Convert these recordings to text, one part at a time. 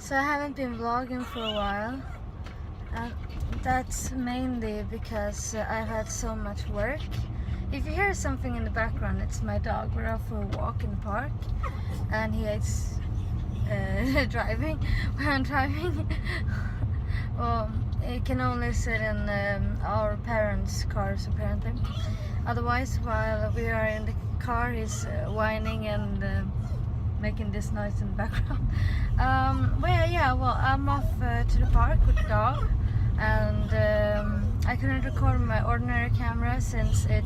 So I haven't been vlogging for a while, and that's mainly because I've had so much work. If you hear something in the background, it's my dog. We're out for a walk in the park, and he hates driving. When I'm driving, well, he can only sit in our parents' cars apparently. Otherwise, while we are in the car, he's whining and making this noise in the background. Well, I'm off to the park with the dog, and I couldn't record my ordinary camera since it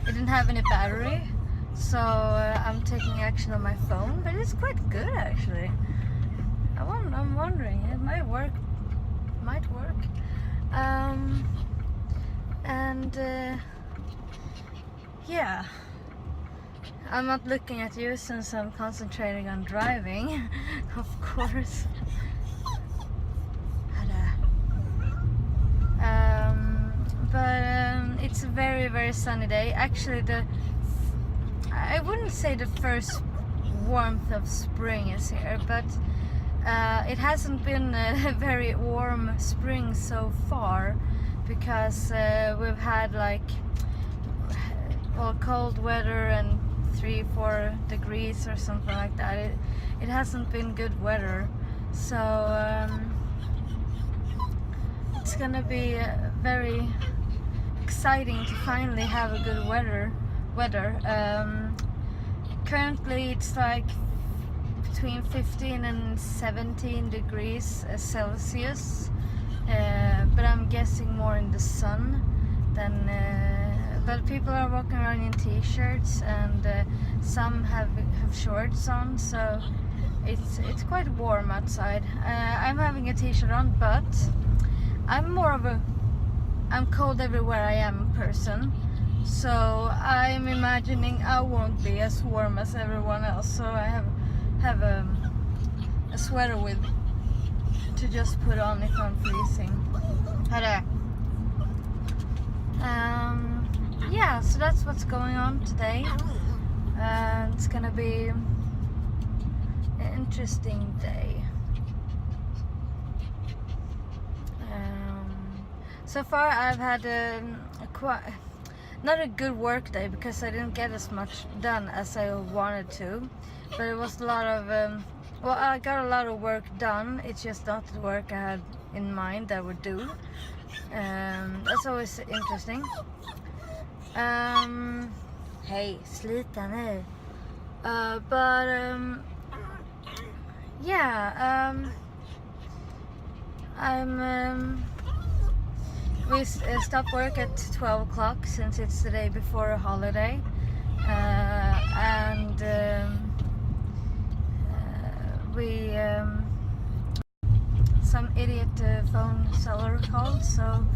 didn't have any battery. So I'm taking action on my phone, but it's quite good actually. I'm wondering, it might work. Yeah, I'm not looking at you since I'm concentrating on driving, of course. But it's a very, very sunny day. Actually, I wouldn't say the first warmth of spring is here, but it hasn't been a very warm spring so far, because we've had like cold weather and 3-4 degrees or something like that. It hasn't been good weather, so it's gonna be very exciting to finally have a good weather. Currently it's like between 15 and 17 degrees Celsius, but I'm guessing more in the sun than but people are walking around in t-shirts, and some have shorts on, so it's quite warm outside. I'm having a t-shirt on, but I'm more of a I'm cold everywhere I am person, so I'm imagining I won't be as warm as everyone else, so I have a sweater with to just put on if I'm freezing. Yeah, so that's what's going on today. It's gonna be an interesting day. So far I've had not a good work day, because I didn't get as much done as I wanted to, but it was a lot of well, I got a lot of work done. It's just not the work I had in mind I would do. That's always interesting. Hey, sluta nu. Yeah, we stop work at 12 o'clock since it's the day before a holiday, and some idiot phone seller called, so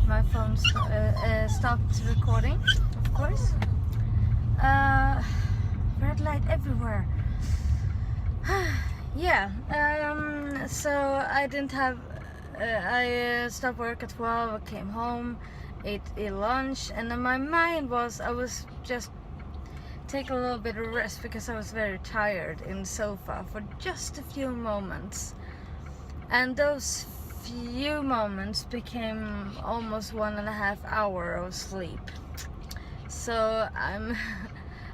my phone stopped recording, of course. Red light everywhere. Yeah, so I didn't have I stopped work at 12, I came home, ate lunch, and then my mind was, I was just taking a little bit of rest because I was very tired in the sofa for just a few moments, and those few moments became almost 1.5 hours of sleep. So I'm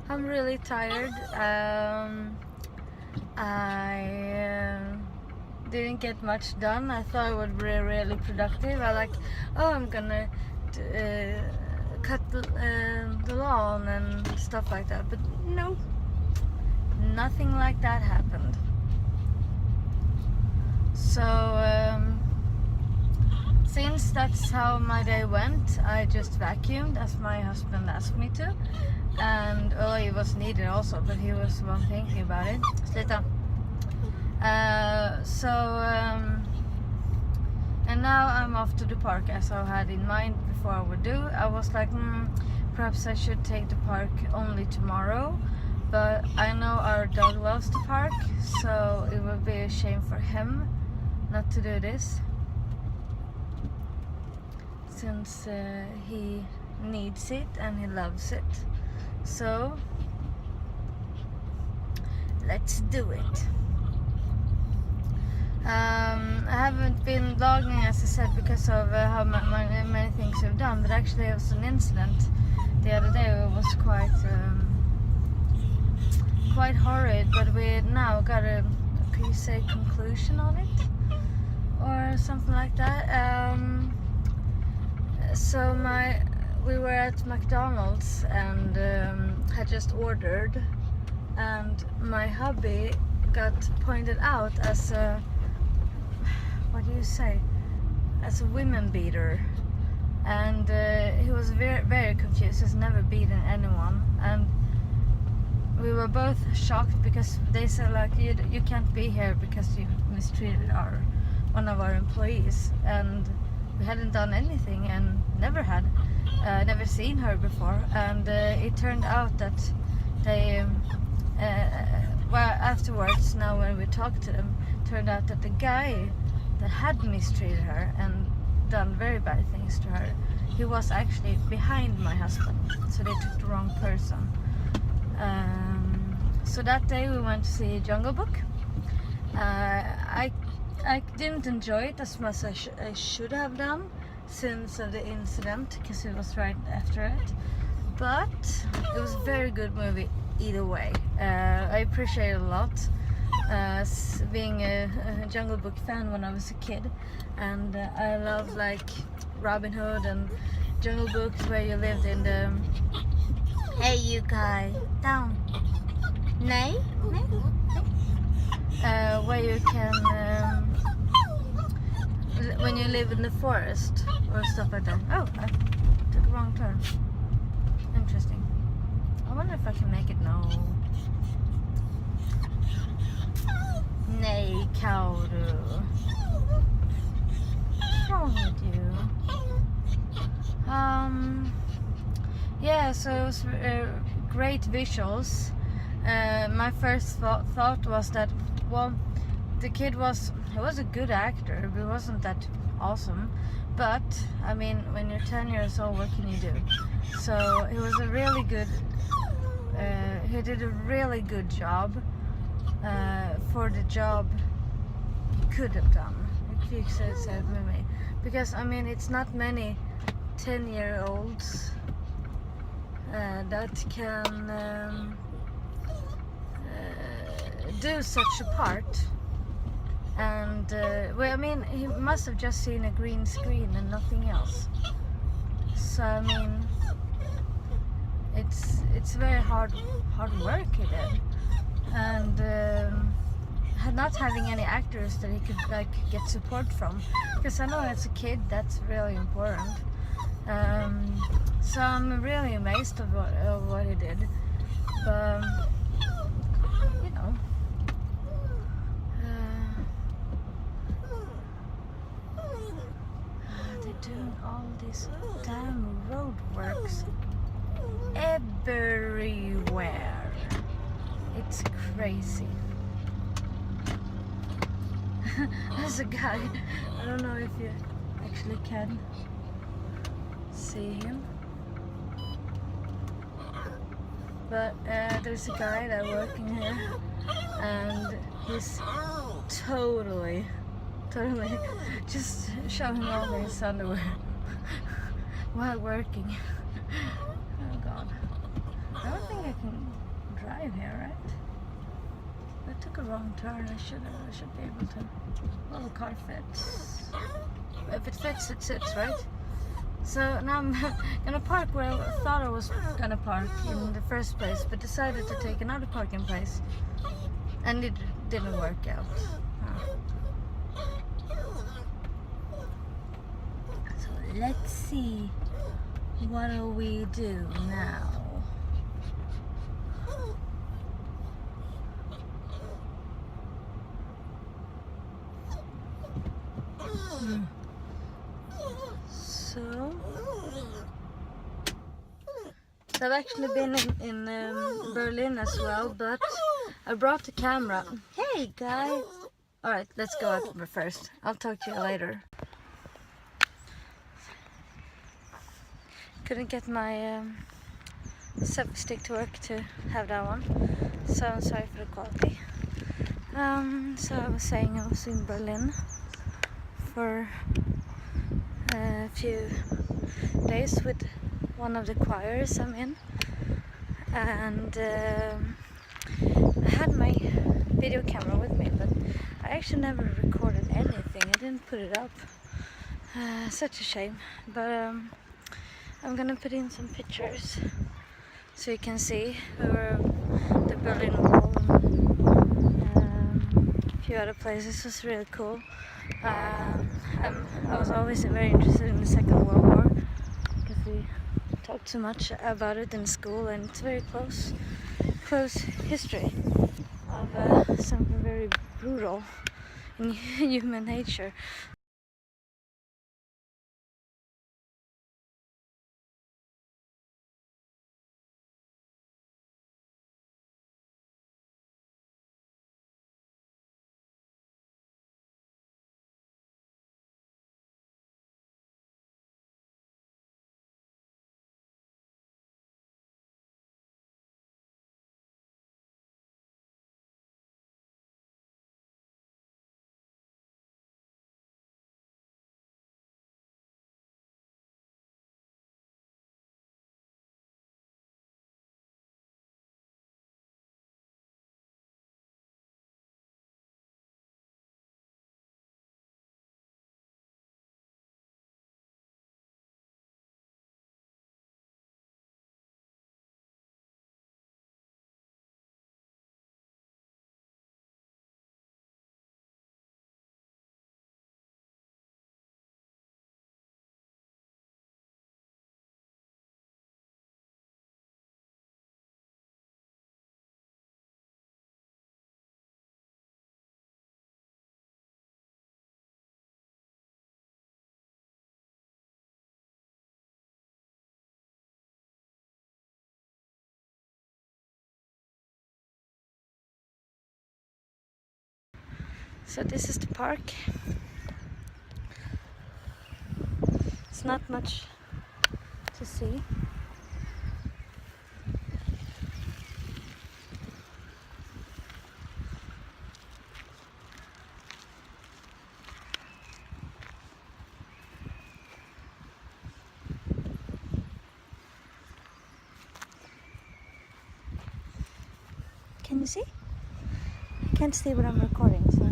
really tired. I didn't get much done. I thought it would be really productive. I'm gonna cut the lawn and stuff like that, but no, nothing like that happened. So since that's how my day went, I just vacuumed as my husband asked me to, and it was needed also, but he was the one thinking about it. Sluta. And now I'm off to the park, as I had in mind before I would do. I was like, perhaps I should take the park only tomorrow, but I know our dog loves the park, so it would be a shame for him not to do this, since he needs it and he loves it. So let's do it. I haven't been vlogging, as I said, because of how many things I've done, but actually it was an incident the other day. It was quite horrid, but we now got a, could you say, conclusion on it or something like that. So we were at McDonald's and had just ordered, and my hubby got pointed out as a, what do you say, as a women beater, and he was very, very confused. He's never beaten anyone, and we were both shocked because they said, like, you can't be here because you mistreated one of our employees, and we hadn't done anything and never seen her before. And it turned out that they well, afterwards, now when we talked to them, turned out that the guy that had mistreated her and done very bad things to her, he was actually behind my husband, so they took the wrong person. So that day we went to see Jungle Book. I didn't enjoy it as much as I should have done since of the incident, because it was right after it, but it was a very good movie either way. I appreciate it a lot, being a Jungle Book fan when I was a kid, and I love like Robin Hood and Jungle Books, where you lived in the, hey you guy, down, nay, where you can when you live in the forest or stuff like that. Oh, I took a wrong turn. Interesting. I wonder if I can make it no. Nej, Kauru. What's wrong with you? Yeah, so it was great visuals. My first thought was that, well, the kid was a good actor, but he wasn't that awesome. But I mean, when you're 10 years old, what can you do? So he was a really good. He did a really good job for the job he could have done. If you said maybe, because I mean, it's not many 10-year-olds that can do such a part. And well, I mean, he must have just seen a green screen and nothing else. So I mean, it's very hard work he did, and not having any actors that he could like get support from, because I know as a kid that's really important. So I'm really amazed of what he did. But you know. Doing all these damn roadworks everywhere. It's crazy. There's a guy, I don't know if you actually can see him, but there's a guy that's working here, and he's totally just showing off his underwear while working. Oh god. I don't think I can drive here, right? I took a wrong turn. I should be able to. Well, the car fits. If it fits, it sits, right? So now I'm gonna park where I thought I was gonna park in the first place, but decided to take another parking place, and it didn't work out. Let's see, what do we do now? So I've actually been in Berlin as well, but I brought the camera. Hey guys! Alright, let's go out first. I'll talk to you later. Couldn't get my selfie stick to work to have that one, so I'm sorry for the quality. So I was saying I was in Berlin for a few days with one of the choirs I'm in, and I had my video camera with me, but I actually never recorded anything. I didn't put it up. Such a shame, but I'm gonna put in some pictures so you can see the Berlin Wall and a few other places. It was really cool. I was always very interested in the Second World War because we talked so much about it in school, and it's very close history of something very brutal in human nature. So this is the park. It's not much to see. Can you see? I can't see what I'm recording, so.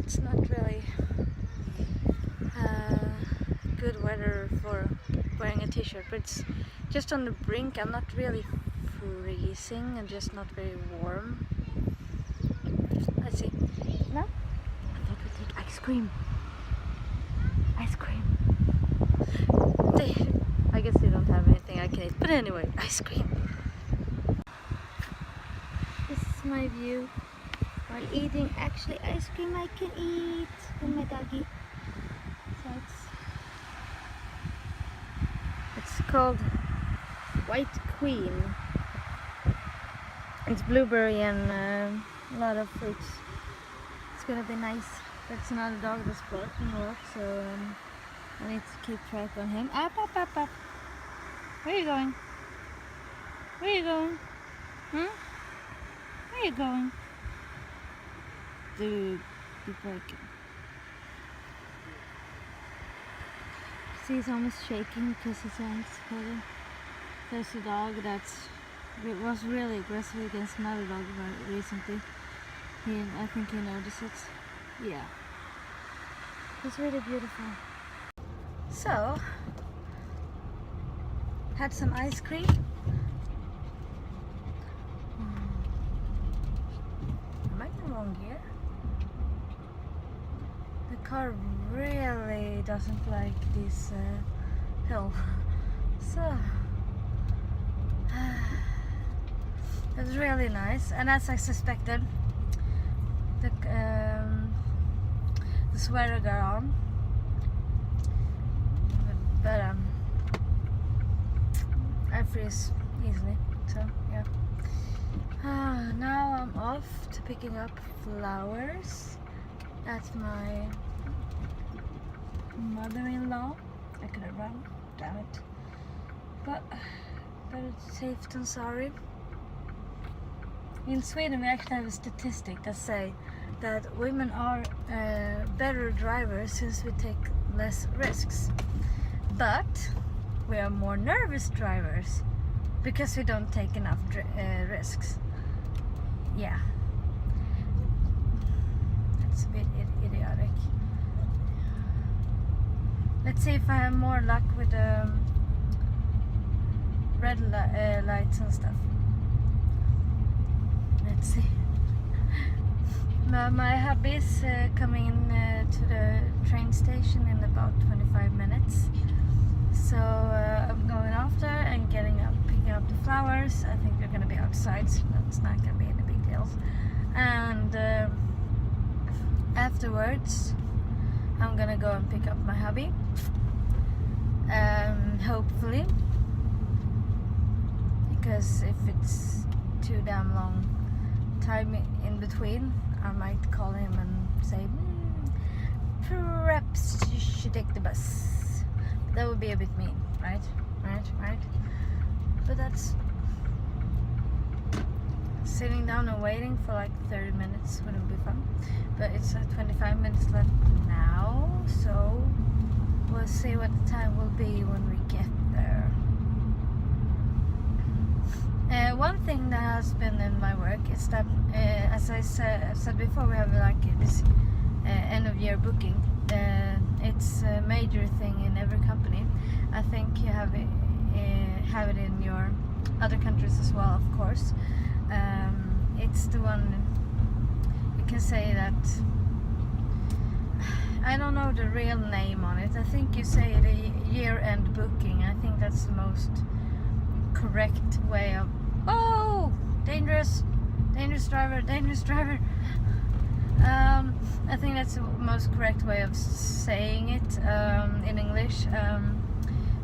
It's not really good weather for wearing a t-shirt, but it's just on the brink. I'm not really freezing, and just not very warm. Let's see. No? I thought we'd take ice cream. Ice cream. I guess they don't have anything I can eat, but anyway, ice cream. This is my view while eating actually ice cream I can eat with my doggy. So it's called White Queen. It's blueberry and a lot of fruits. It's gonna be nice. That's another dog that's barking a lot, so I need to keep track on him. Up, up, up, up. Where are you going? Where are you going? Where are you going? Dude, be barking. See, he's almost shaking because his hands sweating. There's a dog that was really aggressive against another dog recently. I think he noticed it. Yeah. It's really beautiful. So, had some ice cream. Am I in the wrong gear? The car really doesn't like this hill. So, it was really nice, and as I suspected, the sweater got on, but I freeze easily, so yeah. Now I'm off to picking up flowers at my mother-in-law. I could have run, damn it. But better safe than sorry. In Sweden we actually have a statistic that say that women are better drivers since we take less risks. But we are more nervous drivers because we don't take enough risks. Yeah. That's a bit idiotic. Let's see if I have more luck with red lights and stuff. Let's see. My hubby's coming in to the train station in about 25 minutes. So I'm going after and picking up the flowers. I think they're going to be outside, so that's not going to be any big deals. And afterwards, I'm going to go and pick up my hubby. Hopefully. Because if it's too damn long time in between, I might call him and say, perhaps you should take the bus. That would be a bit mean, right? But that's sitting down and waiting for like 30 minutes wouldn't be fun. But it's 25 minutes left now, so we'll see what the time will be when we get there. One thing that has been in my work is that, as I said before, we have like this end of year booking. It's a major thing in every company. I think you have it in your other countries as well, of course. It's the one you can say that. I don't know the real name on it. I think you say the year-end booking. I think that's the most correct way of. Oh, dangerous driver. I think that's the most correct way of saying it in English.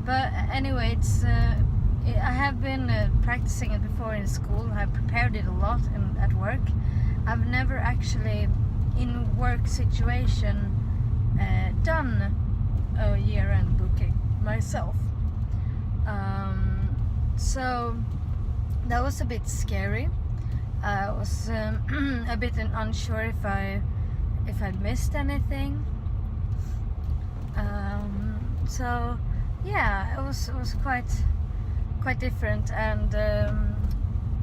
But anyway, it's I have been practicing it before in school. I've prepared it a lot at work. I've never actually, in work situation, done a year-end booking myself. So that was a bit scary. I was a bit unsure if I'd missed anything. So yeah, it was quite different, and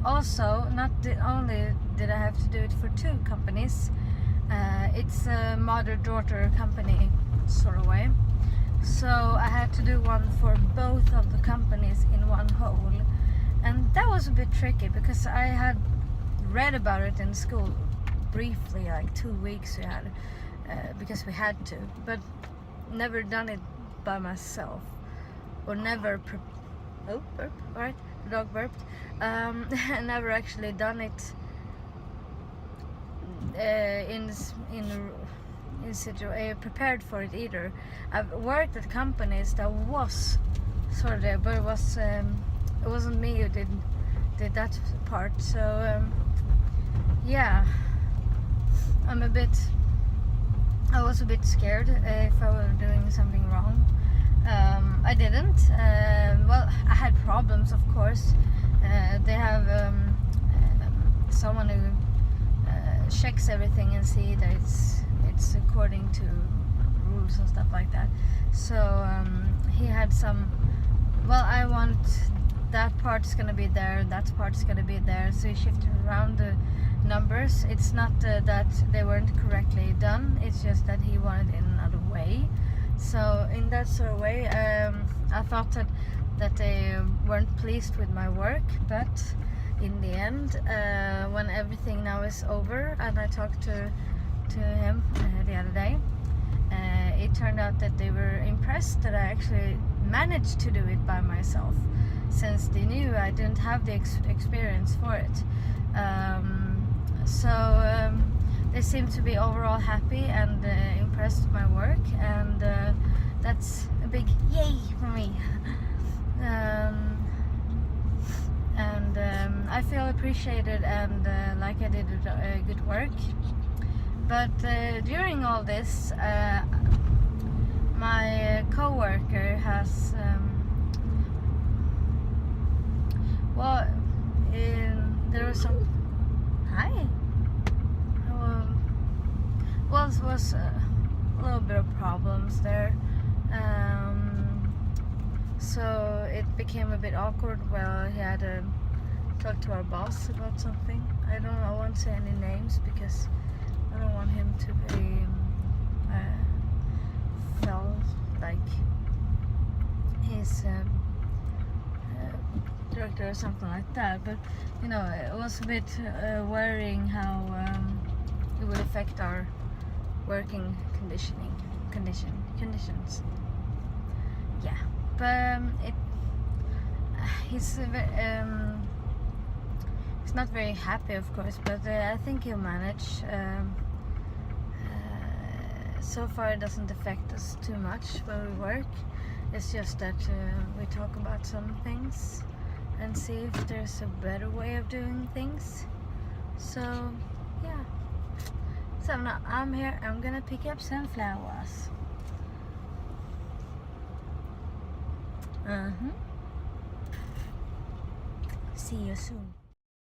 also not only did I have to do it for two companies. It's a mother-daughter company sort of way. So I had to do one for both of the companies in one whole, and that was a bit tricky because I had read about it in school briefly, like 2 weeks we had, because we had to, but never done it by myself, or never oh, burp, alright, the dog burped. Never actually done it prepared for it either. I've worked at companies that was sort of there, but it wasn't me who did that part. So yeah, I was a bit scared if I were doing something wrong. I didn't. Well, I had problems, of course. They have someone who checks everything and see that it's according to rules and stuff like that. So he had some. Well, I want that part's gonna be there, that part's gonna be there. So he shifted around the numbers. It's not that they weren't correctly done. It's just that he wanted it in another way. way. So in that sort of way, I thought that they weren't pleased with my work, but in the end, when everything now is over and I talked to him the other day, it turned out that they were impressed that I actually managed to do it by myself, since they knew I didn't have the experience for it. So they seem to be overall happy and impressed with my work, and that's a big yay for me. And I feel appreciated and like I did good work. But during all this, my co-worker has there was some was a little bit of problems there, so it became a bit awkward. Well, he had to talk to our boss about something. I won't say any names because I don't want him to be felt like he's director or something like that. But you know, it was a bit worrying how it would affect our working conditions. Yeah, but he's not very happy, of course, but I think he'll manage. So far it doesn't affect us too much when we work. It's just that we talk about some things and see if there's a better way of doing things. So yeah, so now I'm here, I'm gonna pick up some flowers. See you soon.